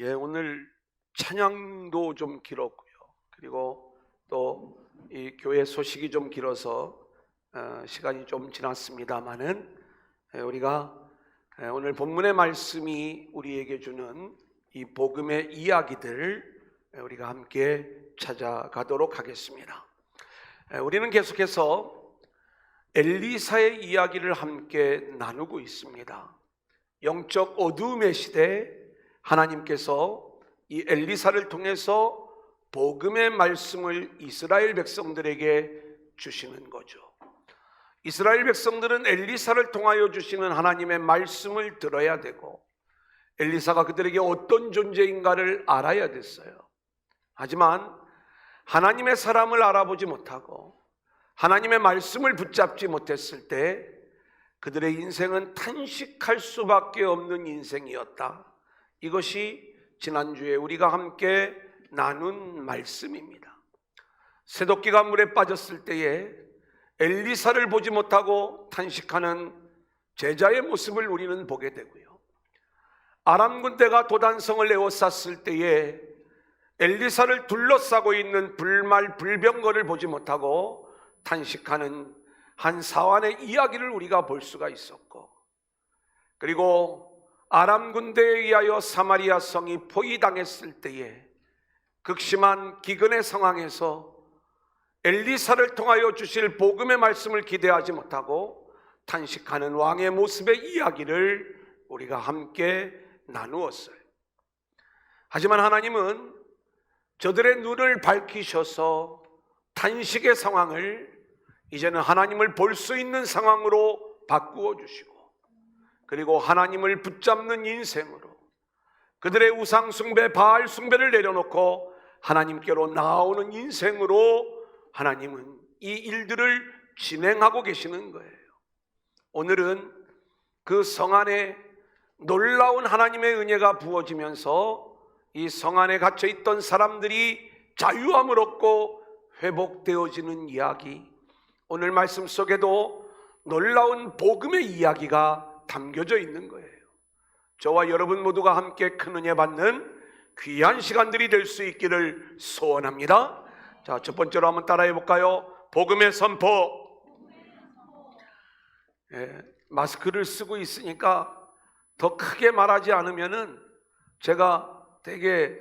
오늘 찬양도 좀 길었고요. 그리고 또 이 교회 소식이 좀 길어서 시간이 좀 지났습니다만은 우리가 오늘 본문의 말씀이 우리에게 주는 이 복음의 이야기들 우리가 함께 찾아가도록 하겠습니다. 우리는 계속해서 엘리사의 이야기를 함께 나누고 있습니다. 영적 어두움의 시대 하나님께서 이 엘리사를 통해서 복음의 말씀을 이스라엘 백성들에게 주시는 거죠. 이스라엘 백성들은 엘리사를 통하여 주시는 하나님의 말씀을 들어야 되고 엘리사가 그들에게 어떤 존재인가를 알아야 됐어요. 하지만 하나님의 사람을 알아보지 못하고 하나님의 말씀을 붙잡지 못했을 때 그들의 인생은 탄식할 수밖에 없는 인생이었다. 이것이 지난주에 우리가 함께 나눈 말씀입니다. 새도끼가 물에 빠졌을 때에 엘리사를 보지 못하고 탄식하는 제자의 모습을 우리는 보게 되고요. 아람 군대가 도단성을 에워쌌을 때에 엘리사를 둘러싸고 있는 불말 불병거를 보지 못하고 탄식하는 한 사환의 이야기를 우리가 볼 수가 있었고, 그리고 아람 군대에 의하여 사마리아 성이 포위당했을 때에 극심한 기근의 상황에서 엘리사를 통하여 주실 복음의 말씀을 기대하지 못하고 탄식하는 왕의 모습의 이야기를 우리가 함께 나누었어요. 하지만 하나님은 저들의 눈을 밝히셔서 탄식의 상황을 이제는 하나님을 볼 수 있는 상황으로 바꾸어 주시고, 그리고 하나님을 붙잡는 인생으로 그들의 우상 숭배, 바알 숭배를 내려놓고 하나님께로 나아오는 인생으로 하나님은 이 일들을 진행하고 계시는 거예요. 오늘은 그 성 안에 놀라운 하나님의 은혜가 부어지면서 이 성 안에 갇혀 있던 사람들이 자유함을 얻고 회복되어지는 이야기, 오늘 말씀 속에도 놀라운 복음의 이야기가 담겨져 있는 거예요. 저와 여러분 모두가 함께 큰 은혜 받는 귀한 시간들이 될 수 있기를 소원합니다. 자, 첫 번째로 한번 따라해 볼까요? 복음의 선포. 마스크를 쓰고 있으니까 더 크게 말하지 않으면은 제가 되게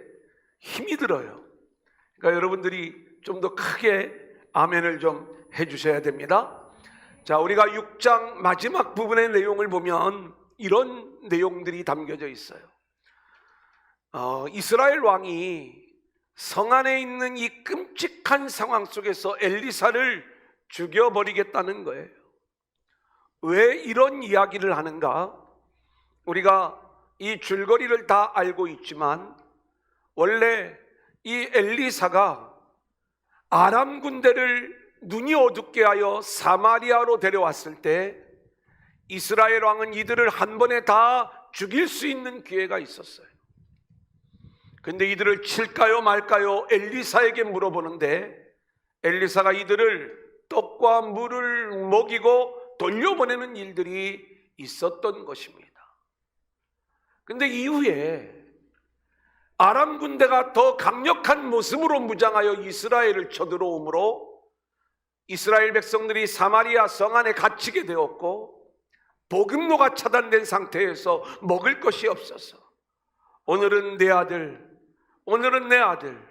힘이 들어요. 그러니까 여러분들이 좀 더 크게 아멘을 좀 해주셔야 됩니다. 자, 우리가 6장 마지막 부분의 내용을 보면 이런 내용들이 담겨져 있어요. 이스라엘 왕이 성 안에 있는 이 끔찍한 상황 속에서 엘리사를 죽여버리겠다는 거예요. 왜 이런 이야기를 하는가? 우리가 이 줄거리를 다 알고 있지만 원래 이 엘리사가 아람 군대를 눈이 어둡게 하여 사마리아로 데려왔을 때 이스라엘 왕은 이들을 한 번에 다 죽일 수 있는 기회가 있었어요. 근데 이들을 칠까요 말까요? 엘리사에게 물어보는데 엘리사가 이들을 떡과 물을 먹이고 돌려보내는 일들이 있었던 것입니다. 근데 이후에 아람 군대가 더 강력한 모습으로 무장하여 이스라엘을 쳐들어오므로 이스라엘 백성들이 사마리아 성 안에 갇히게 되었고 복음로가 차단된 상태에서 먹을 것이 없어서 오늘은 내 아들, 오늘은 내 아들,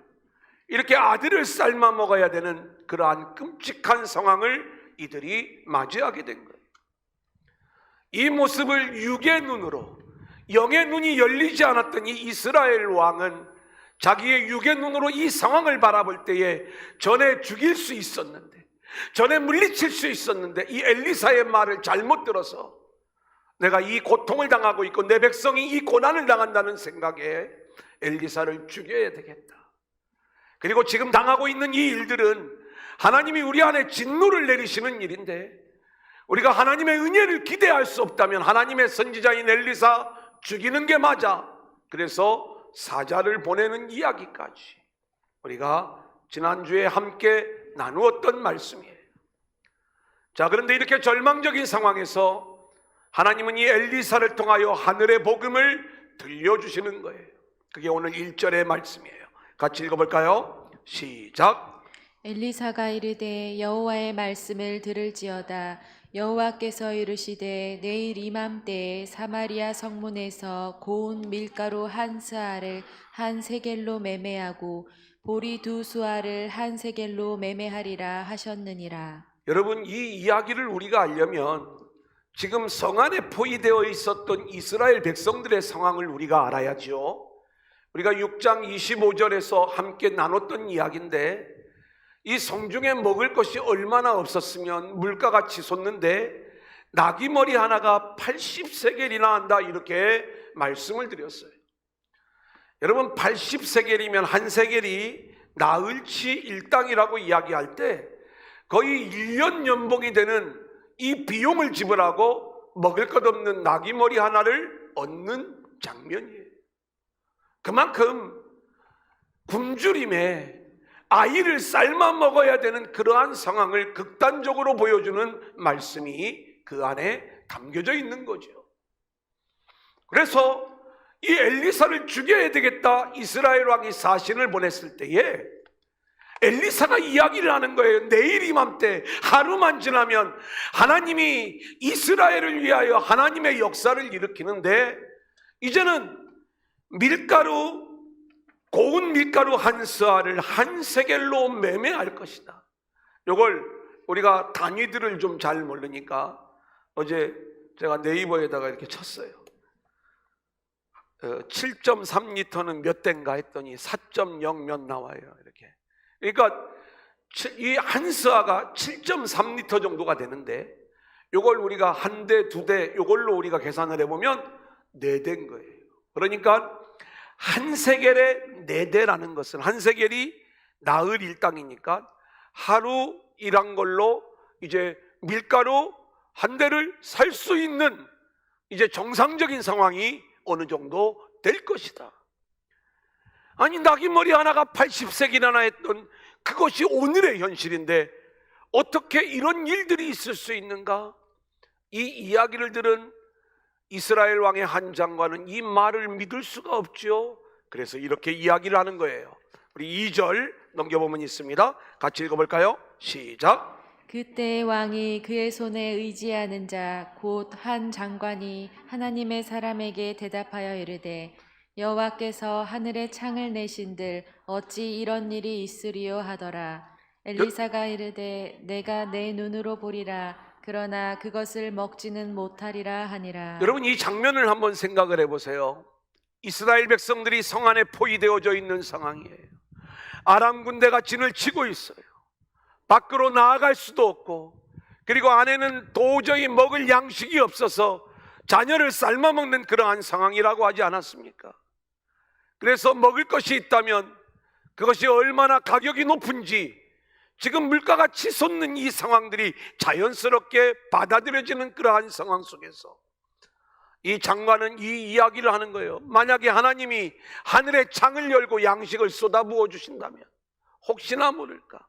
이렇게 아들을 삶아 먹어야 되는 그러한 끔찍한 상황을 이들이 맞이하게 된 거예요. 이 모습을 육의 눈으로, 영의 눈이 열리지 않았던 이 이스라엘 왕은 자기의 육의 눈으로 이 상황을 바라볼 때에 전에 죽일 수 있었는데, 전에 물리칠 수 있었는데 이 엘리사의 말을 잘못 들어서 내가 이 고통을 당하고 있고 내 백성이 이 고난을 당한다는 생각에 엘리사를 죽여야 되겠다. 그리고 지금 당하고 있는 이 일들은 하나님이 우리 안에 진노를 내리시는 일인데 우리가 하나님의 은혜를 기대할 수 없다면 하나님의 선지자인 엘리사 죽이는 게 맞아. 그래서 사자를 보내는 이야기까지 우리가 지난주에 함께 나누었던 말씀이에요. 자, 그런데 이렇게 절망적인 상황에서 하나님은 이 엘리사를 통하여 하늘의 복음을 들려주시는 거예요. 그게 오늘 1절의 말씀이에요. 같이 읽어볼까요? 시작. 엘리사가 이르되 여호와의 말씀을 들을지어다. 여호와께서 이르시되 내일 이맘때에 사마리아 성문에서 고운 밀가루 한 스아를 한 세겔로 매매하고 보리 두 수아를 한 세겔로 매매하리라 하셨느니라. 여러분, 이 이야기를 우리가 알려면 지금 성 안에 포위되어 있었던 이스라엘 백성들의 상황을 우리가 알아야죠. 우리가 6장 25절에서 함께 나눴던 이야기인데, 이 성중에 먹을 것이 얼마나 없었으면 물가가 치솟는데 나귀머리 하나가 80세겔이나 한다, 이렇게 말씀을 드렸어요. 여러분, 80세겔이면 한 세겔이 나흘치 일당이라고 이야기할 때 거의 1년 연봉이 되는 이 비용을 지불하고 먹을 것 없는 나귀머리 하나를 얻는 장면이에요. 그만큼 굶주림에 아이를 삶아 먹어야 되는 그러한 상황을 극단적으로 보여주는 말씀이 그 안에 담겨져 있는 거죠. 그래서 이 엘리사를 죽여야 되겠다, 이스라엘 왕이 사신을 보냈을 때에 엘리사가 이야기를 하는 거예요. 내일 이맘때 하루만 지나면 하나님이 이스라엘을 위하여 하나님의 역사를 일으키는데, 이제는 고운 밀가루 한 스아를 한 세겔로 매매할 것이다. 이걸 우리가 단위들을 좀 잘 모르니까 어제 제가 네이버에다가 이렇게 쳤어요. 7.3리터는 몇 대인가 했더니 4.0 몇 나와요. 이렇게. 그러니까 이 한 스아가 7.3리터 정도가 되는데, 이걸 우리가 한 대, 두 대, 이걸로 우리가 계산을 해보면 4대인 거예요. 그러니까 한 세겔에 4대라는 것은, 한 세겔이 나흘 일당이니까 하루 일한 걸로 이제 밀가루 한 대를 살 수 있는 이제 정상적인 상황이 어느 정도 될 것이다. 아니, 나귀머리 하나가 80세겔이나 했던 그것이 오늘의 현실인데 어떻게 이런 일들이 있을 수 있는가? 이 이야기를 들은 이스라엘 왕의 한 장관은 이 말을 믿을 수가 없죠. 그래서 이렇게 이야기를 하는 거예요. 우리 2절 넘겨보면 있습니다. 같이 읽어볼까요? 시작. 그때 왕이 그의 손에 의지하는 자 곧 한 장관이 하나님의 사람에게 대답하여 이르되 여호와께서 하늘에 창을 내신들 어찌 이런 일이 있으리요 하더라. 엘리사가 이르되 내가 내 눈으로 보리라. 그러나 그것을 먹지는 못하리라 하니라. 여러분, 이 장면을 한번 생각을 해보세요. 이스라엘 백성들이 성 안에 포위되어져 있는 상황이에요. 아람 군대가 진을 치고 있어요. 밖으로 나아갈 수도 없고, 그리고 안에는 도저히 먹을 양식이 없어서 자녀를 삶아 먹는 그러한 상황이라고 하지 않았습니까? 그래서 먹을 것이 있다면 그것이 얼마나 가격이 높은지 지금 물가가 치솟는 이 상황들이 자연스럽게 받아들여지는 그러한 상황 속에서 이 장관은 이 이야기를 하는 거예요. 만약에 하나님이 하늘의 창을 열고 양식을 쏟아부어 주신다면 혹시나 모를까,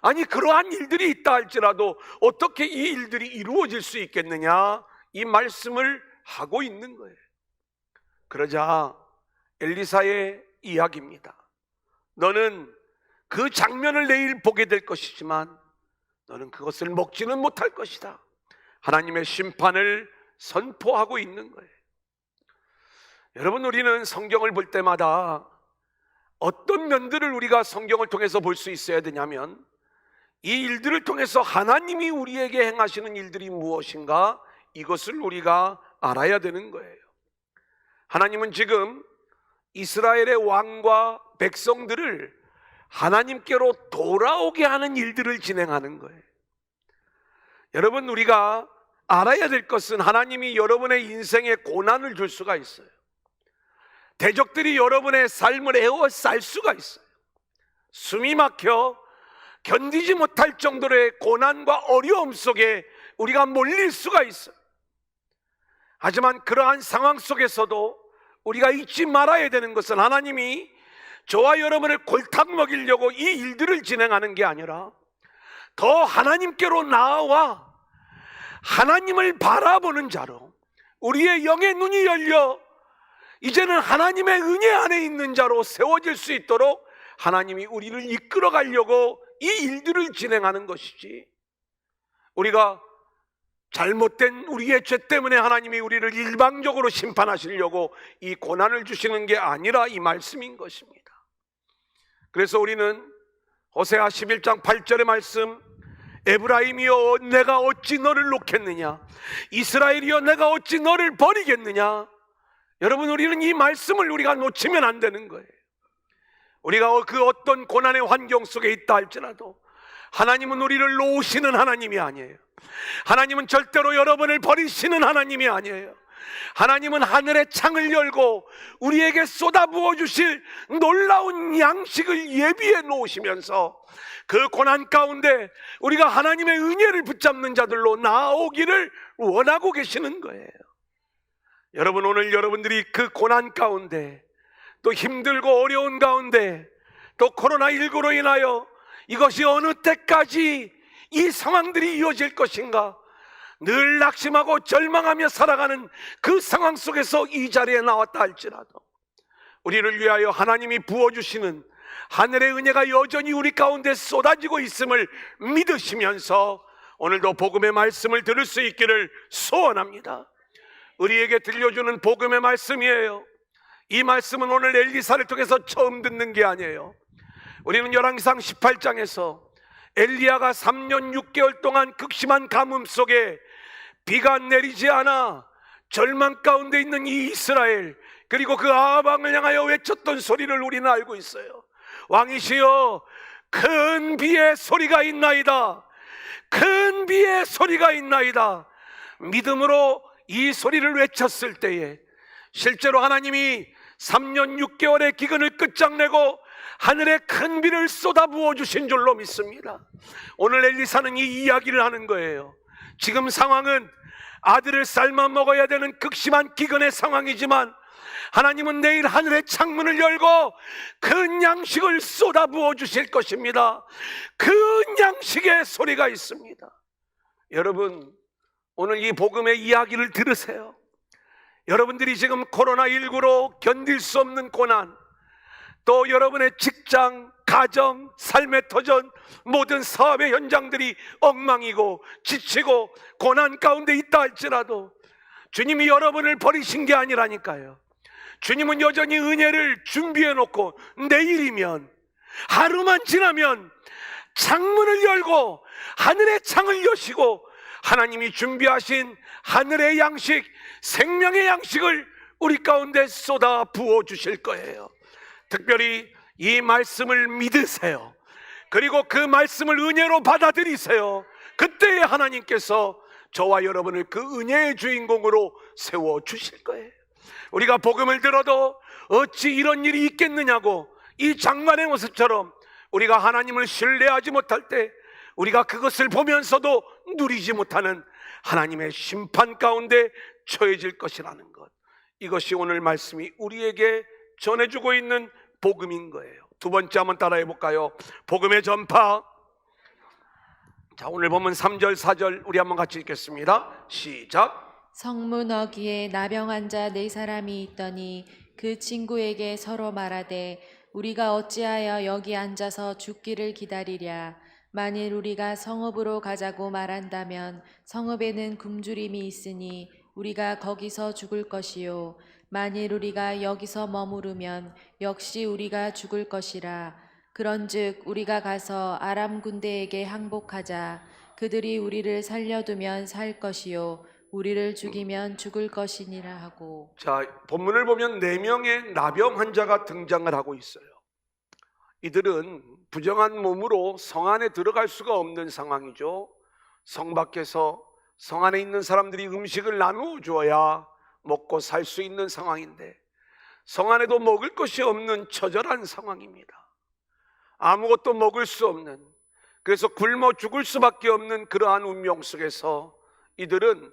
아니 그러한 일들이 있다 할지라도 어떻게 이 일들이 이루어질 수 있겠느냐, 이 말씀을 하고 있는 거예요. 그러자 엘리사의 이야기입니다. 너는 그 장면을 내일 보게 될 것이지만 너는 그것을 먹지는 못할 것이다. 하나님의 심판을 선포하고 있는 거예요. 여러분, 우리는 성경을 볼 때마다 어떤 면들을 우리가 성경을 통해서 볼 수 있어야 되냐면, 이 일들을 통해서 하나님이 우리에게 행하시는 일들이 무엇인가, 이것을 우리가 알아야 되는 거예요. 하나님은 지금 이스라엘의 왕과 백성들을 하나님께로 돌아오게 하는 일들을 진행하는 거예요. 여러분, 우리가 알아야 될 것은 하나님이 여러분의 인생에 고난을 줄 수가 있어요. 대적들이 여러분의 삶을 에워쌀 수가 있어요. 숨이 막혀 견디지 못할 정도의 고난과 어려움 속에 우리가 몰릴 수가 있어요. 하지만 그러한 상황 속에서도 우리가 잊지 말아야 되는 것은, 하나님이 저와 여러분을 골탕 먹이려고 이 일들을 진행하는 게 아니라 더 하나님께로 나아와 하나님을 바라보는 자로, 우리의 영의 눈이 열려 이제는 하나님의 은혜 안에 있는 자로 세워질 수 있도록 하나님이 우리를 이끌어 가려고 이 일들을 진행하는 것이지, 우리가 잘못된 우리의 죄 때문에 하나님이 우리를 일방적으로 심판하시려고 이 고난을 주시는 게 아니라 이 말씀인 것입니다. 그래서 우리는 호세아 11장 8절의 말씀, 에브라임이여 내가 어찌 너를 놓겠느냐, 이스라엘이여 내가 어찌 너를 버리겠느냐. 여러분, 우리는 이 말씀을 우리가 놓치면 안 되는 거예요. 우리가 그 어떤 고난의 환경 속에 있다 할지라도 하나님은 우리를 놓으시는 하나님이 아니에요. 하나님은 절대로 여러분을 버리시는 하나님이 아니에요. 하나님은 하늘의 창을 열고 우리에게 쏟아부어 주실 놀라운 양식을 예비해 놓으시면서 그 고난 가운데 우리가 하나님의 은혜를 붙잡는 자들로 나아오기를 원하고 계시는 거예요. 여러분, 오늘 여러분들이 그 고난 가운데, 또 힘들고 어려운 가운데, 또 코로나19로 인하여 이것이 어느 때까지 이 상황들이 이어질 것인가, 늘 낙심하고 절망하며 살아가는 그 상황 속에서 이 자리에 나왔다 할지라도 우리를 위하여 하나님이 부어주시는 하늘의 은혜가 여전히 우리 가운데 쏟아지고 있음을 믿으시면서 오늘도 복음의 말씀을 들을 수 있기를 소원합니다. 우리에게 들려주는 복음의 말씀이에요. 이 말씀은 오늘 엘리사를 통해서 처음 듣는 게 아니에요. 우리는 열왕기상 18장에서 엘리야가 3년 6개월 동안 극심한 가뭄 속에 비가 내리지 않아 절망 가운데 있는 이 이스라엘, 그리고 그 아합 왕을 향하여 외쳤던 소리를 우리는 알고 있어요. 왕이시여, 큰 비의 소리가 있나이다. 큰 비의 소리가 있나이다. 믿음으로 이 소리를 외쳤을 때에 실제로 하나님이 3년 6개월의 기근을 끝장내고 하늘에 큰 비를 쏟아부어 주신 줄로 믿습니다. 오늘 엘리사는 이 이야기를 하는 거예요. 지금 상황은 아들을 삶아 먹어야 되는 극심한 기근의 상황이지만 하나님은 내일 하늘의 창문을 열고 큰 양식을 쏟아부어 주실 것입니다. 큰 양식의 소리가 있습니다. 여러분, 오늘 이 복음의 이야기를 들으세요. 여러분들이 지금 코로나19로 견딜 수 없는 고난, 또 여러분의 직장, 가정, 삶의 터전, 모든 사업의 현장들이 엉망이고 지치고 고난 가운데 있다 할지라도 주님이 여러분을 버리신 게 아니라니까요. 주님은 여전히 은혜를 준비해 놓고 내일이면, 하루만 지나면 창문을 열고 하늘의 창을 여시고 하나님이 준비하신 하늘의 양식, 생명의 양식을 우리 가운데 쏟아 부어 주실 거예요. 특별히 이 말씀을 믿으세요. 그리고 그 말씀을 은혜로 받아들이세요. 그때에 하나님께서 저와 여러분을 그 은혜의 주인공으로 세워 주실 거예요. 우리가 복음을 들어도 어찌 이런 일이 있겠느냐고 이 장관의 모습처럼 우리가 하나님을 신뢰하지 못할 때 우리가 그것을 보면서도 누리지 못하는 하나님의 심판 가운데 처해질 것이라는 것, 이것이 오늘 말씀이 우리에게 전해주고 있는 복음인 거예요. 두 번째 한번 따라해 볼까요? 복음의 전파. 자, 오늘 보면 3절 4절 우리 한번 같이 읽겠습니다. 시작. 성문 어귀에 나병 환자 4사람이 있더니 그 친구에게 서로 말하되 우리가 어찌하여 여기 앉아서 죽기를 기다리랴. 만일 우리가 성읍으로 가자고 말한다면 성읍에는 굶주림이 있으니 우리가 거기서 죽을 것이요, 만일 우리가 여기서 머무르면 역시 우리가 죽을 것이라. 그런즉 우리가 가서 아람 군대에게 항복하자. 그들이 우리를 살려두면 살 것이요, 우리를 죽이면 죽을 것이니라 하고. 자, 본문을 보면 4명의 나병 환자가 등장을 하고 있어요. 이들은 부정한 몸으로 성 안에 들어갈 수가 없는 상황이죠. 성 밖에서 성 안에 있는 사람들이 음식을 나누어 주어야 먹고 살 수 있는 상황인데 성 안에도 먹을 것이 없는 처절한 상황입니다. 아무것도 먹을 수 없는, 그래서 굶어 죽을 수밖에 없는 그러한 운명 속에서 이들은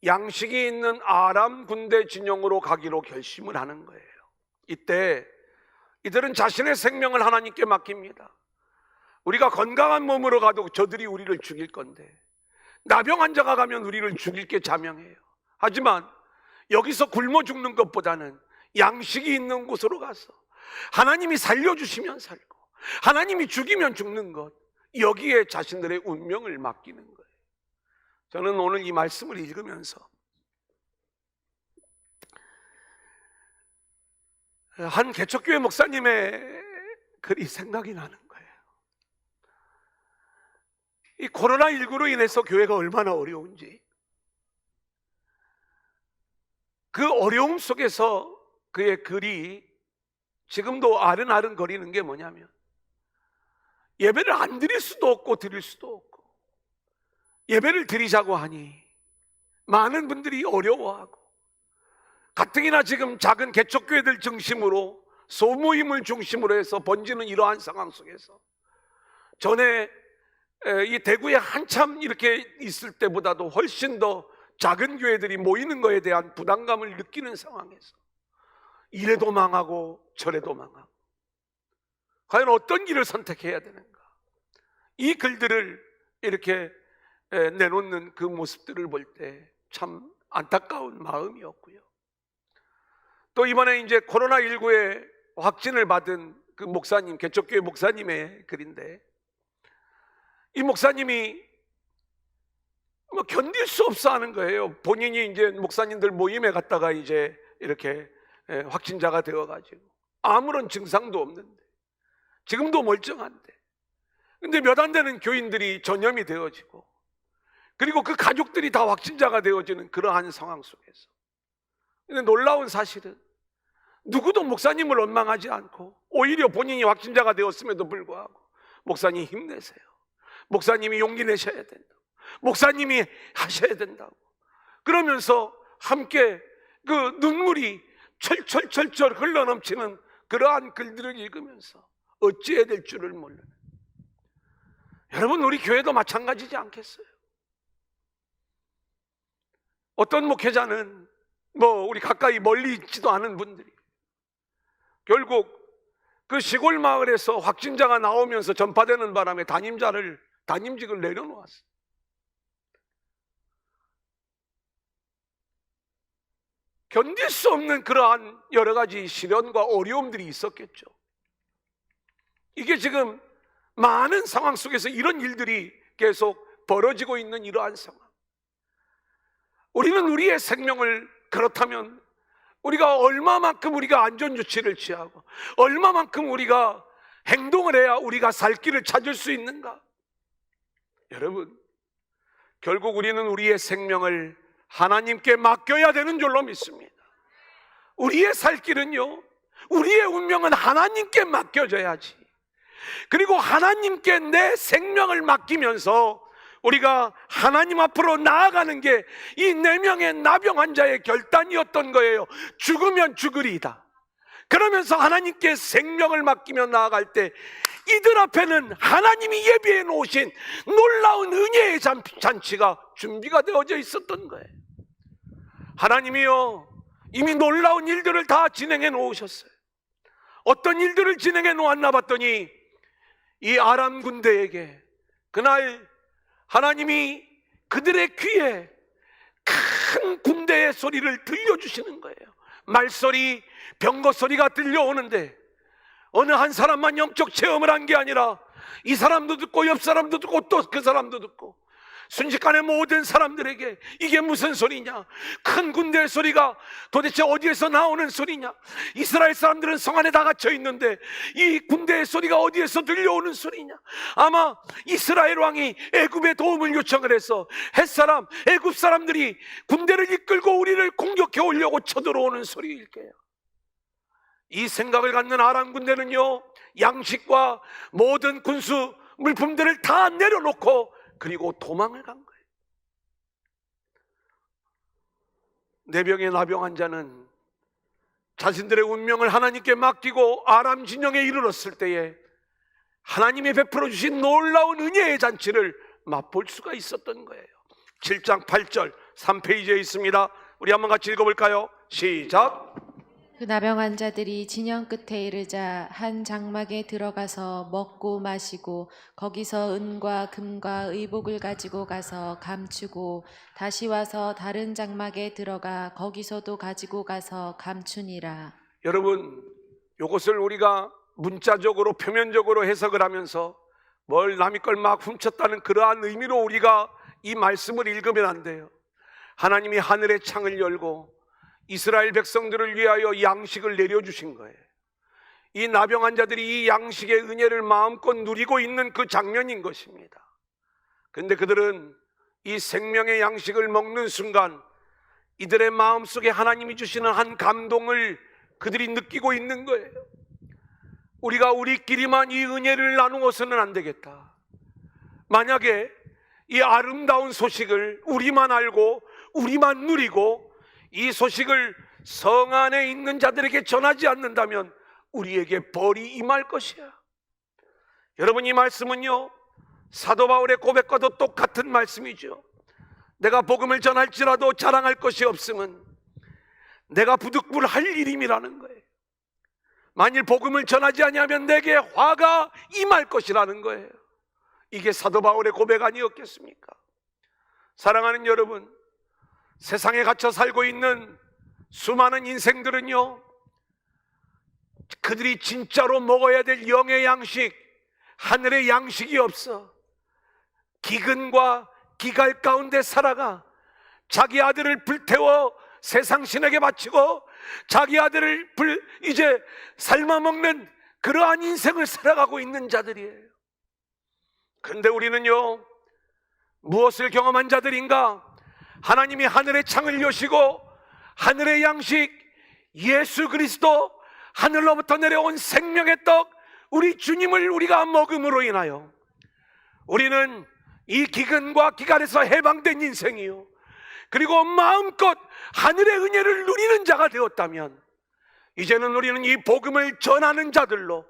양식이 있는 아람 군대 진영으로 가기로 결심을 하는 거예요. 이때 이들은 자신의 생명을 하나님께 맡깁니다. 우리가 건강한 몸으로 가도 저들이 우리를 죽일 건데, 나병 환자가 가면 우리를 죽일 게 자명해요. 하지만 여기서 굶어 죽는 것보다는 양식이 있는 곳으로 가서 하나님이 살려주시면 살고 하나님이 죽이면 죽는 것, 여기에 자신들의 운명을 맡기는 거예요. 저는 오늘 이 말씀을 읽으면서 한 개척교회 목사님의 글이 생각이 나는 거예요. 이 코로나19로 인해서 교회가 얼마나 어려운지, 그 어려움 속에서 그의 글이 지금도 아른아른 거리는 게 뭐냐면, 예배를 안 드릴 수도 없고 드릴 수도 없고, 예배를 드리자고 하니 많은 분들이 어려워하고, 가뜩이나 지금 작은 개척교회들 중심으로 소모임을 중심으로 해서 번지는 이러한 상황 속에서 전에 이 대구에 한참 이렇게 있을 때보다도 훨씬 더 작은 교회들이 모이는 것에 대한 부담감을 느끼는 상황에서 이래도 망하고 저래도 망하고, 과연 어떤 길을 선택해야 되는가? 이 글들을 이렇게 내놓는 그 모습들을 볼 때 참 안타까운 마음이었고요. 또 이번에 이제 코로나19에 확진을 받은 그 목사님, 개척교회 목사님의 글인데, 이 목사님이 뭐 견딜 수 없어 하는 거예요. 본인이 이제 목사님들 모임에 갔다가 이제 이렇게 확진자가 되어가지고 아무런 증상도 없는데, 지금도 멀쩡한데, 근데 몇 안 되는 교인들이 전염이 되어지고, 그리고 그 가족들이 다 확진자가 되어지는 그러한 상황 속에서, 근데 놀라운 사실은 누구도 목사님을 원망하지 않고 오히려 본인이 확진자가 되었음에도 불구하고 목사님 힘내세요, 목사님이 용기 내셔야 된다, 목사님이 하셔야 된다고 그러면서 함께 그 눈물이 철철철철 흘러넘치는 그러한 글들을 읽으면서 어찌해야 될 줄을 모르는, 여러분 우리 교회도 마찬가지지 않겠어요? 어떤 목회자는 뭐 우리 가까이 멀리 있지도 않은 분들이 결국 그 시골 마을에서 확진자가 나오면서 전파되는 바람에 담임직을 내려놓았어요. 견딜 수 없는 그러한 여러 가지 시련과 어려움들이 있었겠죠. 이게 지금 많은 상황 속에서 이런 일들이 계속 벌어지고 있는 이러한 상황. 우리는 우리의 생명을, 그렇다면 우리가 얼마만큼 우리가 안전조치를 취하고 얼마만큼 우리가 행동을 해야 우리가 살 길을 찾을 수 있는가? 여러분, 결국 우리는 우리의 생명을 하나님께 맡겨야 되는 줄로 믿습니다. 우리의 살 길은요, 우리의 운명은 하나님께 맡겨져야지. 그리고 하나님께 내 생명을 맡기면서 우리가 하나님 앞으로 나아가는 게 이 4명의 나병 환자의 결단이었던 거예요. 죽으면 죽으리이다. 그러면서 하나님께 생명을 맡기며 나아갈 때 이들 앞에는 하나님이 예비해 놓으신 놀라운 은혜의 잔치가 준비가 되어져 있었던 거예요. 하나님이요, 이미 놀라운 일들을 다 진행해 놓으셨어요. 어떤 일들을 진행해 놓았나 봤더니 이 아람 군대에게 그날 하나님이 그들의 귀에 큰 군대의 소리를 들려주시는 거예요. 말소리, 병거 소리가 들려오는데 어느 한 사람만 영적 체험을 한 게 아니라 이 사람도 듣고 옆 사람도 듣고 또 그 사람도 듣고 순식간에 모든 사람들에게 이게 무슨 소리냐, 큰 군대의 소리가 도대체 어디에서 나오는 소리냐, 이스라엘 사람들은 성 안에 다 갇혀 있는데 이 군대의 소리가 어디에서 들려오는 소리냐, 아마 이스라엘 왕이 애굽에 도움을 요청을 해서 햇사람, 애굽 사람들이 군대를 이끌고 우리를 공격해 오려고 쳐들어오는 소리일 거예요. 이 생각을 갖는 아람 군대는요, 양식과 모든 군수 물품들을 다 내려놓고 그리고 도망을 간 거예요. 4명의 나병 환자는 자신들의 운명을 하나님께 맡기고 아람 진영에 이르렀을 때에 하나님이 베풀어 주신 놀라운 은혜의 잔치를 맛볼 수가 있었던 거예요. 7장 8절 3페이지에 있습니다. 우리 한번 같이 읽어볼까요? 시작. 그 나병 환자들이 진영 끝에 이르자 한 장막에 들어가서 먹고 마시고 거기서 은과 금과 의복을 가지고 가서 감추고 다시 와서 다른 장막에 들어가 거기서도 가지고 가서 감추니라. 여러분, 이것을 우리가 문자적으로 표면적으로 해석을 하면서 뭘 남의 걸 막 훔쳤다는 그러한 의미로 우리가 이 말씀을 읽으면 안 돼요. 하나님이 하늘의 창을 열고 이스라엘 백성들을 위하여 양식을 내려주신 거예요. 이 나병 환자들이 이 양식의 은혜를 마음껏 누리고 있는 그 장면인 것입니다. 그런데 그들은 이 생명의 양식을 먹는 순간 이들의 마음속에 하나님이 주시는 한 감동을 그들이 느끼고 있는 거예요. 우리가 우리끼리만 이 은혜를 나누어서는 안 되겠다. 만약에 이 아름다운 소식을 우리만 알고 우리만 누리고 이 소식을 성 안에 있는 자들에게 전하지 않는다면 우리에게 벌이 임할 것이야. 여러분, 이 말씀은요, 사도 바울의 고백과도 똑같은 말씀이죠. 내가 복음을 전할지라도 자랑할 것이 없음은 내가 부득불할 일임이라는 거예요. 만일 복음을 전하지 아니하면 내게 화가 임할 것이라는 거예요. 이게 사도 바울의 고백 아니었겠습니까? 사랑하는 여러분, 세상에 갇혀 살고 있는 수많은 인생들은요, 그들이 진짜로 먹어야 될 영의 양식, 하늘의 양식이 없어 기근과 기갈 가운데 살아가 자기 아들을 불태워 세상 신에게 바치고 자기 아들을 이제 삶아먹는 그러한 인생을 살아가고 있는 자들이에요. 그런데 우리는요, 무엇을 경험한 자들인가? 하나님이 하늘의 창을 여시고 하늘의 양식 예수 그리스도, 하늘로부터 내려온 생명의 떡 우리 주님을 우리가 먹음으로 인하여 우리는 이 기근과 기갈에서 해방된 인생이요, 그리고 마음껏 하늘의 은혜를 누리는 자가 되었다면 이제는 우리는 이 복음을 전하는 자들로,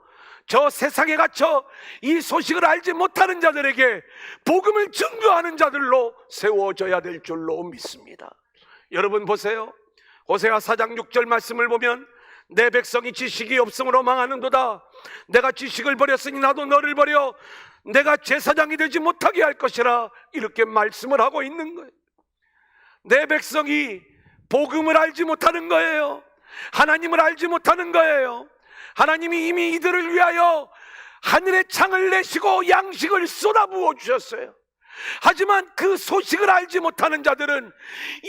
저 세상에 갇혀 이 소식을 알지 못하는 자들에게 복음을 증거하는 자들로 세워져야 될 줄로 믿습니다. 여러분 보세요. 호세아 4장 6절 말씀을 보면 내 백성이 지식이 없음으로 망하는도다. 내가 지식을 버렸으니 나도 너를 버려 내가 제사장이 되지 못하게 할 것이라, 이렇게 말씀을 하고 있는 거예요. 내 백성이 복음을 알지 못하는 거예요. 하나님을 알지 못하는 거예요. 하나님이 이미 이들을 위하여 하늘의 창을 내시고 양식을 쏟아부어 주셨어요. 하지만 그 소식을 알지 못하는 자들은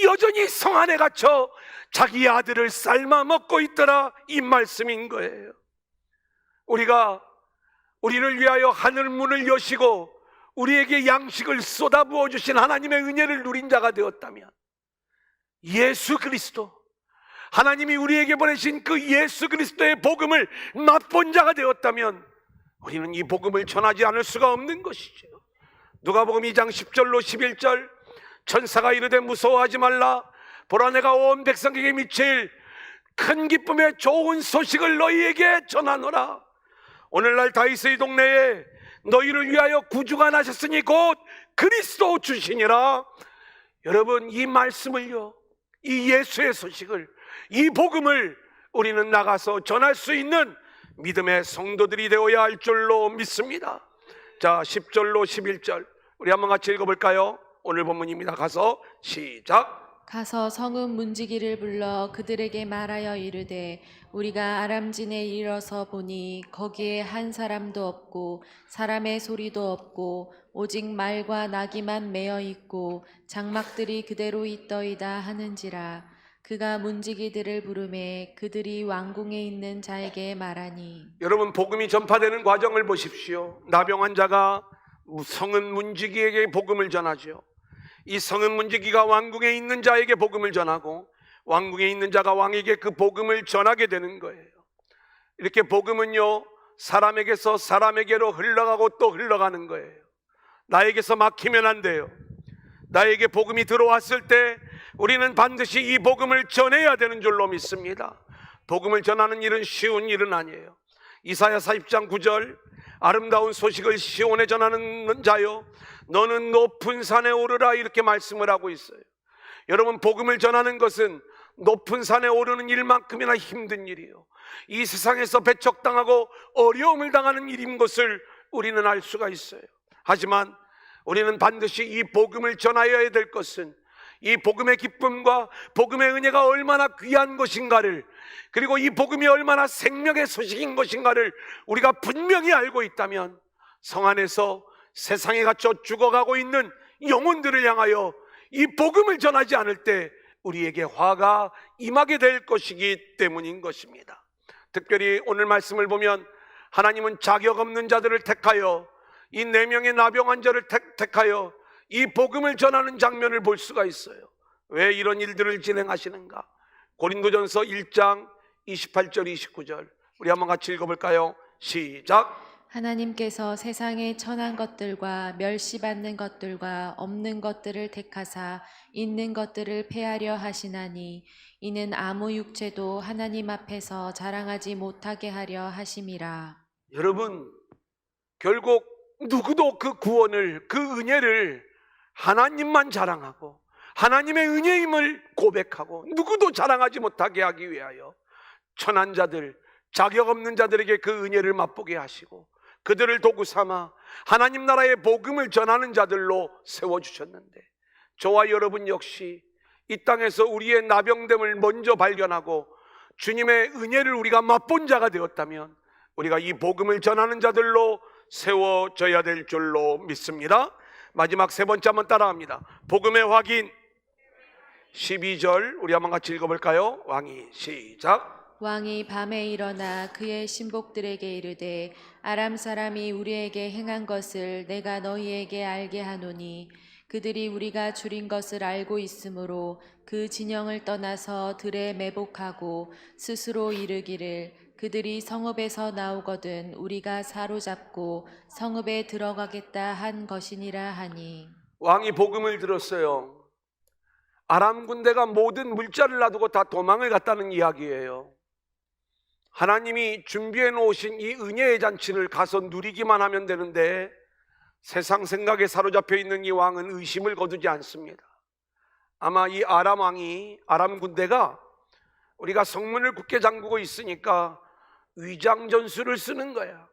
여전히 성 안에 갇혀 자기 아들을 삶아 먹고 있더라, 이 말씀인 거예요. 우리가 우리를 위하여 하늘 문을 여시고 우리에게 양식을 쏟아부어 주신 하나님의 은혜를 누린 자가 되었다면, 예수 그리스도, 하나님이 우리에게 보내신 그 예수 그리스도의 복음을 맛본 자가 되었다면 우리는 이 복음을 전하지 않을 수가 없는 것이죠. 누가복음 2장 10절로 11절, 천사가 이르되 무서워하지 말라. 보라, 내가 온 백성에게 미칠 큰 기쁨의 좋은 소식을 너희에게 전하노라. 오늘날 다윗의 동네에 너희를 위하여 구주가 나셨으니 곧 그리스도 주시니라. 여러분, 이 말씀을요, 이 예수의 소식을, 이 복음을 우리는 나가서 전할 수 있는 믿음의 성도들이 되어야 할 줄로 믿습니다. 자, 10절로 11절 우리 한번 같이 읽어볼까요? 오늘 본문입니다. 가서 시작. 가서 성읍 문지기를 불러 그들에게 말하여 이르되 우리가 아람진에 이르러서 보니 거기에 한 사람도 없고 사람의 소리도 없고 오직 말과 나귀만 매어 있고 장막들이 그대로 있더이다 하는지라. 그가 문지기들을 부르매 그들이 왕궁에 있는 자에게 말하니. 여러분, 복음이 전파되는 과정을 보십시오. 나병 환자가 성읍 문지기에게 복음을 전하죠. 이 성읍 문지기가 왕궁에 있는 자에게 복음을 전하고 왕궁에 있는 자가 왕에게 그 복음을 전하게 되는 거예요. 이렇게 복음은요, 사람에게서 사람에게로 흘러가고 또 흘러가는 거예요. 나에게서 막히면 안 돼요. 나에게 복음이 들어왔을 때 우리는 반드시 이 복음을 전해야 되는 줄로 믿습니다. 복음을 전하는 일은 쉬운 일은 아니에요. 이사야 40장 9절, 아름다운 소식을 시온에 전하는 자여 너는 높은 산에 오르라, 이렇게 말씀을 하고 있어요. 여러분, 복음을 전하는 것은 높은 산에 오르는 일만큼이나 힘든 일이에요. 이 세상에서 배척당하고 어려움을 당하는 일인 것을 우리는 알 수가 있어요. 하지만 우리는 반드시 이 복음을 전하여야 될 것은 이 복음의 기쁨과 복음의 은혜가 얼마나 귀한 것인가를, 그리고 이 복음이 얼마나 생명의 소식인 것인가를 우리가 분명히 알고 있다면 성 안에서 세상에 갇혀 죽어가고 있는 영혼들을 향하여 이 복음을 전하지 않을 때 우리에게 화가 임하게 될 것이기 때문인 것입니다. 특별히 오늘 말씀을 보면 하나님은 자격 없는 자들을 택하여 이 4명의 나병 환자를 택하여 이 복음을 전하는 장면을 볼 수가 있어요. 왜 이런 일들을 진행하시는가? 고린도전서 1장 28절 29절 우리 한번 같이 읽어볼까요? 시작. 하나님께서 세상의 천한 것들과 멸시받는 것들과 없는 것들을 택하사 있는 것들을 폐하려 하시나니 이는 아무 육체도 하나님 앞에서 자랑하지 못하게 하려 하심이라. 여러분, 결국 누구도 그 구원을, 그 은혜를 하나님만 자랑하고 하나님의 은혜임을 고백하고 누구도 자랑하지 못하게 하기 위하여 천한 자들, 자격 없는 자들에게 그 은혜를 맛보게 하시고 그들을 도구 삼아 하나님 나라의 복음을 전하는 자들로 세워주셨는데, 저와 여러분 역시 이 땅에서 우리의 나병됨을 먼저 발견하고 주님의 은혜를 우리가 맛본 자가 되었다면 우리가 이 복음을 전하는 자들로 세워져야 될 줄로 믿습니다. 마지막 3번째 한번 따라합니다. 복음의 확인. 12절 우리 한번 같이 읽어볼까요? 왕이 시작. 왕이 밤에 일어나 그의 신복들에게 이르되 아람 사람이 우리에게 행한 것을 내가 너희에게 알게 하노니 그들이 우리가 줄인 것을 알고 있으므로 그 진영을 떠나서 들에 매복하고 스스로 이르기를 그들이 성읍에서 나오거든 우리가 사로잡고 성읍에 들어가겠다 한 것이니라 하니. 왕이 복음을 들었어요. 아람 군대가 모든 물자를 놔두고 다 도망을 갔다는 이야기예요. 하나님이 준비해 놓으신 이 은혜의 잔치를 가서 누리기만 하면 되는데 세상 생각에 사로잡혀 있는 이 왕은 의심을 거두지 않습니다. 아마 이 아람 왕이, 아람 군대가 우리가 성문을 굳게 잠그고 있으니까 위장 전술을 쓰는 거야.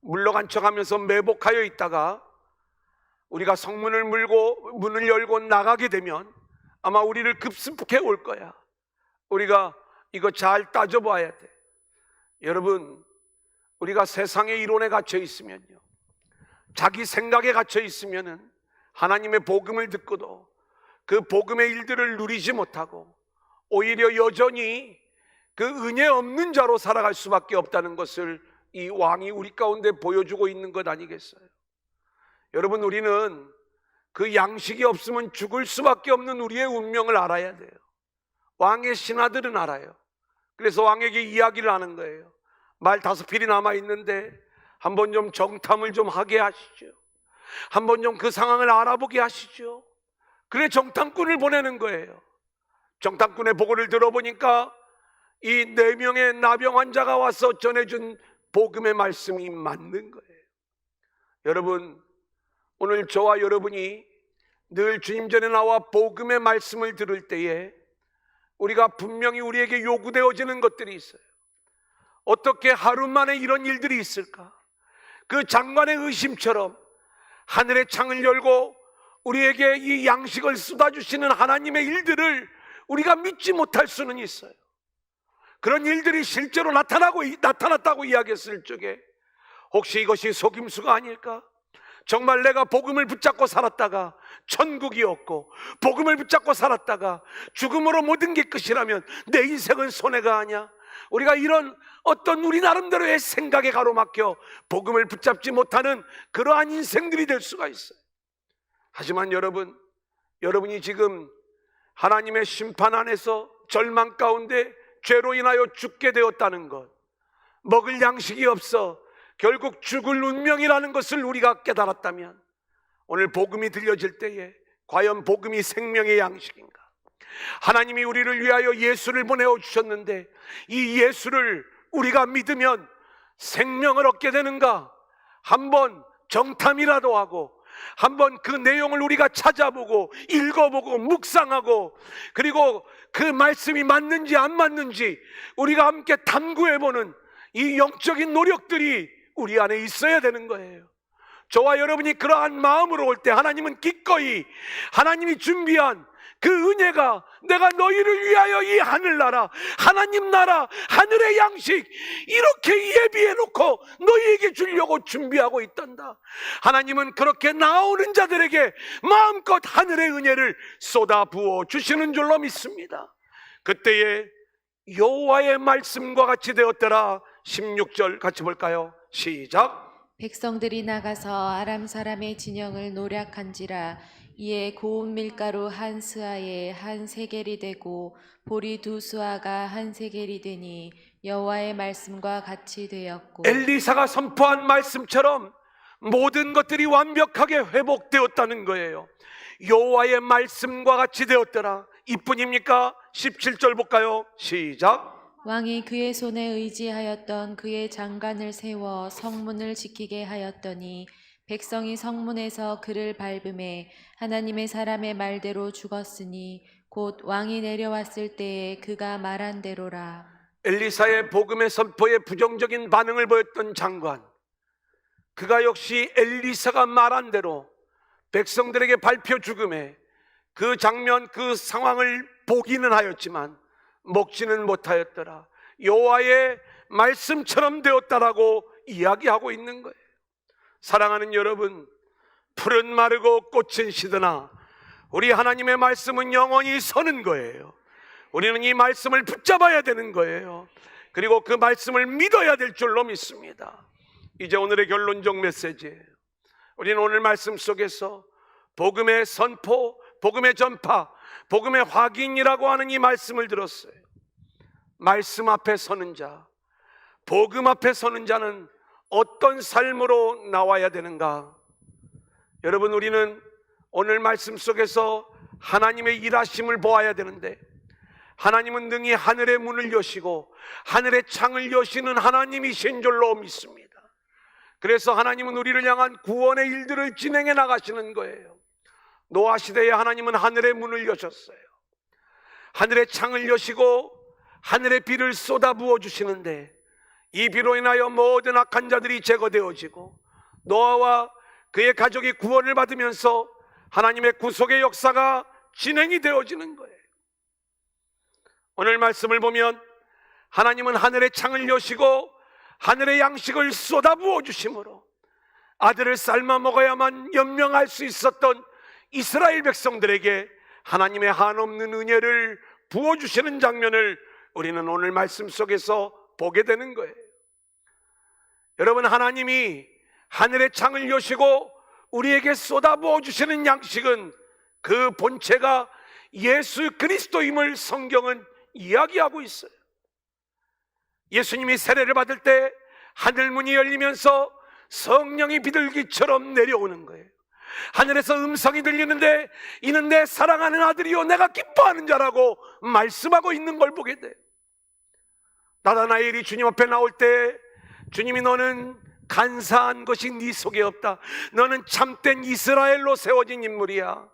물러간 척하면서 매복하여 있다가 우리가 성문을 물고 문을 열고 나가게 되면 아마 우리를 급습해 올 거야. 우리가 이거 잘 따져봐야 돼. 여러분, 우리가 세상의 이론에 갇혀 있으면요, 자기 생각에 갇혀 있으면은 하나님의 복음을 듣고도 그 복음의 일들을 누리지 못하고 오히려 여전히 그 은혜 없는 자로 살아갈 수밖에 없다는 것을 이 왕이 우리 가운데 보여주고 있는 것 아니겠어요? 여러분, 우리는 그 양식이 없으면 죽을 수밖에 없는 우리의 운명을 알아야 돼요. 왕의 신하들은 알아요. 그래서 왕에게 이야기를 하는 거예요. 말 5필이 남아있는데 한번 좀 정탐을 좀 하게 하시죠. 한번 좀 그 상황을 알아보게 하시죠. 그래 정탐꾼을 보내는 거예요. 정탐꾼의 보고를 들어보니까 이 4명의 나병 환자가 와서 전해준 복음의 말씀이 맞는 거예요. 여러분, 오늘 저와 여러분이 늘 주님 전에 나와 복음의 말씀을 들을 때에 우리가 분명히 우리에게 요구되어지는 것들이 있어요. 어떻게 하루 만에 이런 일들이 있을까? 그 장관의 의심처럼 하늘의 창을 열고 우리에게 이 양식을 쏟아주시는 하나님의 일들을 우리가 믿지 못할 수는 있어요. 그런 일들이 실제로 나타났다고 이야기했을 적에 혹시 이것이 속임수가 아닐까? 정말 내가 복음을 붙잡고 살았다가 천국이 없고 복음을 붙잡고 살았다가 죽음으로 모든 게 끝이라면 내 인생은 손해가 아니야? 우리가 이런 어떤 우리 나름대로의 생각에 가로막혀 복음을 붙잡지 못하는 그러한 인생들이 될 수가 있어요. 하지만 여러분이 지금 하나님의 심판 안에서 절망 가운데 죄로 인하여 죽게 되었다는 것, 먹을 양식이 없어 결국 죽을 운명이라는 것을 우리가 깨달았다면 오늘 복음이 들려질 때에 과연 복음이 생명의 양식인가? 하나님이 우리를 위하여 예수를 보내어 주셨는데 이 예수를 우리가 믿으면 생명을 얻게 되는가? 한번 정탐이라도 하고 한번 그 내용을 우리가 찾아보고 읽어보고 묵상하고 그리고 그 말씀이 맞는지 안 맞는지 우리가 함께 탐구해보는 이 영적인 노력들이 우리 안에 있어야 되는 거예요. 저와 여러분이 그러한 마음으로 올 때 하나님은 기꺼이 하나님이 준비한 그 은혜가 내가 너희를 위하여 이 하늘나라, 하나님 나라, 하늘의 양식 이렇게 예비해 놓고 너희에게 주려고 준비하고 있단다. 하나님은 그렇게 나오는 자들에게 마음껏 하늘의 은혜를 쏟아 부어 주시는 줄로 믿습니다. 그때에 여호와의 말씀과 같이 되었더라. 16절 같이 볼까요? 시작. 백성들이 나가서 아람 사람의 진영을 노략한지라. 이에 고운 밀가루 한 스아에 한 세겔이 되고 보리 두 수아가 한 세겔이 되니 여호와의 말씀과 같이 되었고. 엘리사가 선포한 말씀처럼 모든 것들이 완벽하게 회복되었다는 거예요. 여호와의 말씀과 같이 되었더라. 이뿐입니까? 17절 볼까요? 시작. 왕이 그의 손에 의지하였던 그의 장관을 세워 성문을 지키게 하였더니 백성이 성문에서 그를 밟음에 하나님의 사람의 말대로 죽었으니 곧 왕이 내려왔을 때에 그가 말한 대로라. 엘리사의 복음의 선포에 부정적인 반응을 보였던 장관, 그가 역시 엘리사가 말한 대로 백성들에게 밟혀 죽음에 그 장면, 그 상황을 보기는 하였지만 먹지는 못하였더라. 여호와의 말씀처럼 되었다라고 이야기하고 있는 거예요. 사랑하는 여러분, 풀은 마르고 꽃은 시드나 우리 하나님의 말씀은 영원히 서는 거예요. 우리는 이 말씀을 붙잡아야 되는 거예요. 그리고 그 말씀을 믿어야 될 줄로 믿습니다. 이제 오늘의 결론적 메시지예요. 우리는 오늘 말씀 속에서 복음의 선포, 복음의 전파, 복음의 확인이라고 하는 이 말씀을 들었어요. 말씀 앞에 서는 자, 복음 앞에 서는 자는 어떤 삶으로 나와야 되는가? 여러분, 우리는 오늘 말씀 속에서 하나님의 일하심을 보아야 되는데, 하나님은 능히 하늘의 문을 여시고 하늘의 창을 여시는 하나님이신 줄로 믿습니다. 그래서 하나님은 우리를 향한 구원의 일들을 진행해 나가시는 거예요. 노아 시대에 하나님은 하늘의 문을 여셨어요. 하늘의 창을 여시고 하늘의 비를 쏟아 부어 주시는데, 이 비로 인하여 모든 악한 자들이 제거되어지고 노아와 그의 가족이 구원을 받으면서 하나님의 구속의 역사가 진행이 되어지는 거예요. 오늘 말씀을 보면 하나님은 하늘의 창을 여시고 하늘의 양식을 쏟아 부어 주심으로 아들을 삶아 먹어야만 연명할 수 있었던 이스라엘 백성들에게 하나님의 한없는 은혜를 부어주시는 장면을 우리는 오늘 말씀 속에서 보게 되는 거예요. 여러분, 하나님이 하늘의 창을 여시고 우리에게 쏟아부어 주시는 양식은 그 본체가 예수 그리스도임을 성경은 이야기하고 있어요. 예수님이 세례를 받을 때 하늘문이 열리면서 성령이 비둘기처럼 내려오는 거예요. 하늘에서 음성이 들리는데 이는 내 사랑하는 아들이요 내가 기뻐하는 자라고 말씀하고 있는 걸 보게 돼요. 나다나엘이 주님 앞에 나올 때 주님이 너는 간사한 것이 네 속에 없다. 너는 참된 이스라엘로 세워진 인물이야.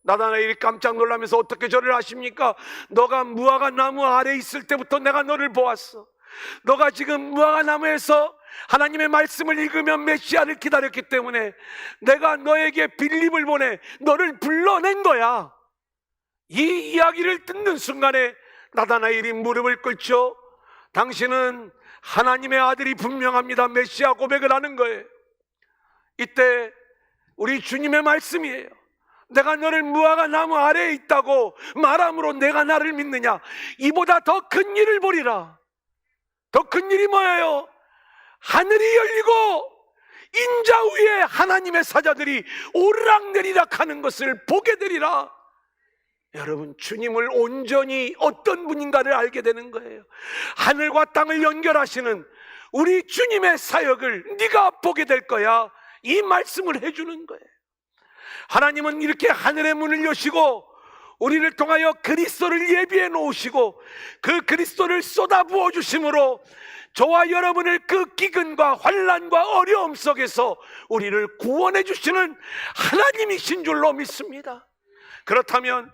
나다나엘이 깜짝 놀라면서 어떻게 저를 아십니까? 너가 무화과 나무 아래 있을 때부터 내가 너를 보았어. 너가 지금 무화과 나무에서 하나님의 말씀을 읽으면 메시아를 기다렸기 때문에 내가 너에게 빌립을 보내 너를 불러낸 거야. 이 이야기를 듣는 순간에 나다나엘이 무릎을 꿇죠. 당신은 하나님의 아들이 분명합니다. 메시아 고백을 하는 거예요. 이때 우리 주님의 말씀이에요. 내가 너를 무화과 나무 아래에 있다고 말함으로 내가 나를 믿느냐? 이보다 더 큰 일을 보리라. 더 큰 일이 뭐예요? 하늘이 열리고 인자 위에 하나님의 사자들이 오르락내리락 하는 것을 보게 되리라. 여러분, 주님을 온전히 어떤 분인가를 알게 되는 거예요. 하늘과 땅을 연결하시는 우리 주님의 사역을 네가 보게 될 거야. 이 말씀을 해주는 거예요. 하나님은 이렇게 하늘의 문을 여시고 우리를 통하여 그리스도를 예비해 놓으시고 그 그리스도를 쏟아부어 주심으로 저와 여러분을 그 기근과 환난과 어려움 속에서 우리를 구원해 주시는 하나님이신 줄로 믿습니다. 그렇다면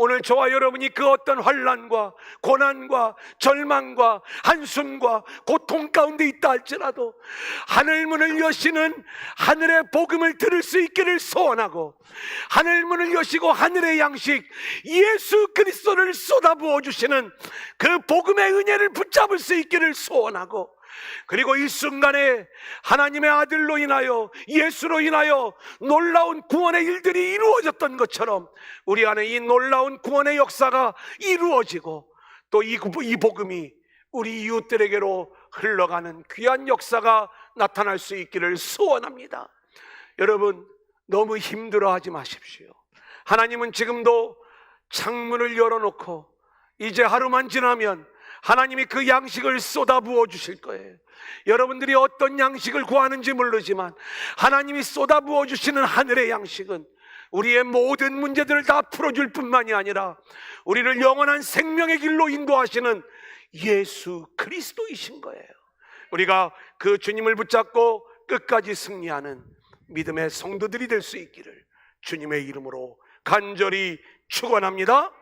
오늘 저와 여러분이 그 어떤 환난과 고난과 절망과 한숨과 고통 가운데 있다 할지라도 하늘 문을 여시는 하늘의 복음을 들을 수 있기를 소원하고, 하늘 문을 여시고 하늘의 양식 예수 그리스도를 쏟아부어 주시는 그 복음의 은혜를 붙잡을 수 있기를 소원하고, 그리고 이 순간에 하나님의 아들로 인하여, 예수로 인하여 놀라운 구원의 일들이 이루어졌던 것처럼 우리 안에 이 놀라운 구원의 역사가 이루어지고, 또 이 복음이 우리 이웃들에게로 흘러가는 귀한 역사가 나타날 수 있기를 소원합니다. 여러분, 너무 힘들어하지 마십시오. 하나님은 지금도 창문을 열어놓고 이제 하루만 지나면 하나님이 그 양식을 쏟아부어 주실 거예요. 여러분들이 어떤 양식을 구하는지 모르지만 하나님이 쏟아부어 주시는 하늘의 양식은 우리의 모든 문제들을 다 풀어줄 뿐만이 아니라 우리를 영원한 생명의 길로 인도하시는 예수 그리스도이신 거예요. 우리가 그 주님을 붙잡고 끝까지 승리하는 믿음의 성도들이 될 수 있기를 주님의 이름으로 간절히 축원합니다.